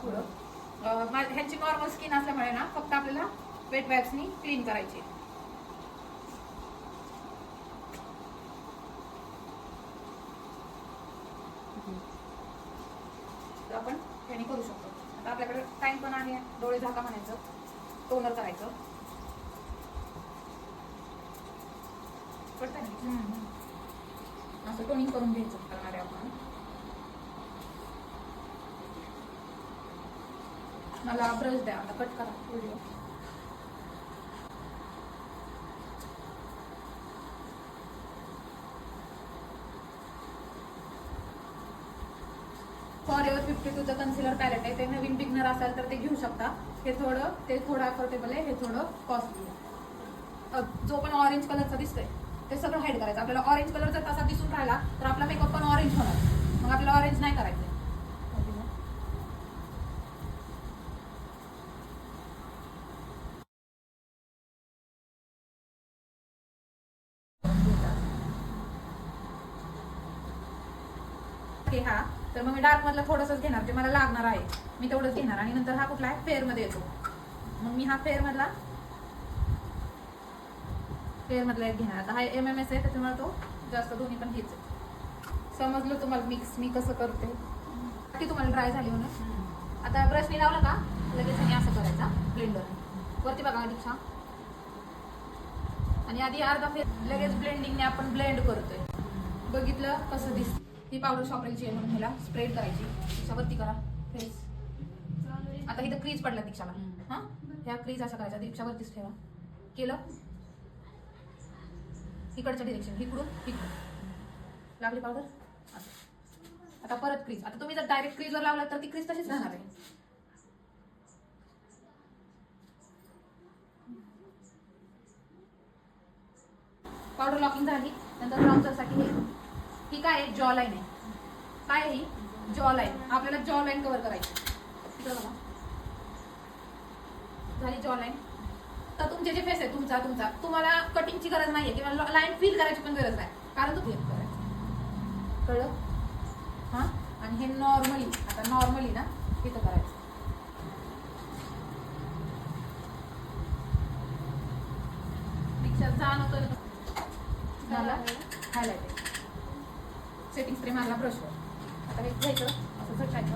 थोडं. ह्यांची normal skin असल्यामुळे ना फक्त आपल्याला वेट वॅप्सनी क्लीन करायची. तर आपण त्याने करू शकतो. आता आपल्याकडे टाइम पण आहे, डोळे झाका म्हणायचं, टोनर करायचं. कळतंय ना, असं टोनिंग करून घ्यायचं करणार आहे आपण. मला ब्रश द्या, आता कट करा व्हिडिओ. फॉरएव्हर 52चं कन्सिलर पॅलेट आहे. ते नवीन बिगनर असाल तर ते घेऊ शकता. ते थोडं अफोर्डेबल आहे, हे थोडं कॉस्टली आहे. जो पण ऑरेंज कलरचा दिसतोय ते सगळं हाईड करायचं. आपल्याला ऑरेंज कलर जर तसा दिसून राहिला तर आपला मेकअप पण ऑरेंज होणार, मग आपल्याला ऑरेंज नाही करायचं. हा तर मग मी डार्क मधला थोडंसंच घेणार, ते मला लागणार आहे, मी तेवढंच घेणार. आणि नंतर हा कुठला आहे, फेअर मध्ये येतो, मग मी हा फेअर मधला एक घेणार. आता हा MMS आहे त्याच्यामुळे तो जास्त दोन्ही पण घ्यायचं. समजलं तुम्हाला मिक्स मी कसं करते की तुम्हाला ड्राय झाली म्हणून. आता ब्रशने लावला का लगेच मी असं करायचा ब्लेंडर वरती बघा दीक्षा. आणि आधी अर्धा फेर लगेच ब्लेंडिंगने आपण ब्लेंड करतोय. बघितलं कसं दिसतं. ही पावडर शॉपरेलची आहे म्हणून ह्याला स्प्रेड करायची. दीक्षावरती करा फेस. आता इथं क्रीज पडला दीक्षाला, हा ह्या क्रीज अशा करायच्या, दीक्षावरतीच ठेवा. केलं इकडच्या डिरेक्शन, इकडून लागली पावडर. आता परत क्रीज. आता तुम्ही जर डायरेक्ट क्रीजवर लावला तर ती क्रीज तशीच राहणार आहे. पावडर लॉकिंग झाली. नंतर ब्राउन्सरसाठी ही काय आहे, जॉ लाईन आहे. काय आहे ही, जॉ लाईन. आपल्याला जॉ लाईन कव्हर करायची. इकडे बघा झाली जॉ लाईन. तर तुमचे जे फेस आहे तुमचा तुम्हाला कटिंगची गरज नाहीये किंवा लाईन फिल करायची पण गरज नाही, कारण तुम्ही करायचं. कळलं हा. आणि हे नॉर्मली, आता नॉर्मली ना इथं करायचं. पिक्चर जाणवतोय मला हायलाइट सेटिंग स्प्रे मारला ब्रशवर. आता हे घ्यायचं असं झटकायचं.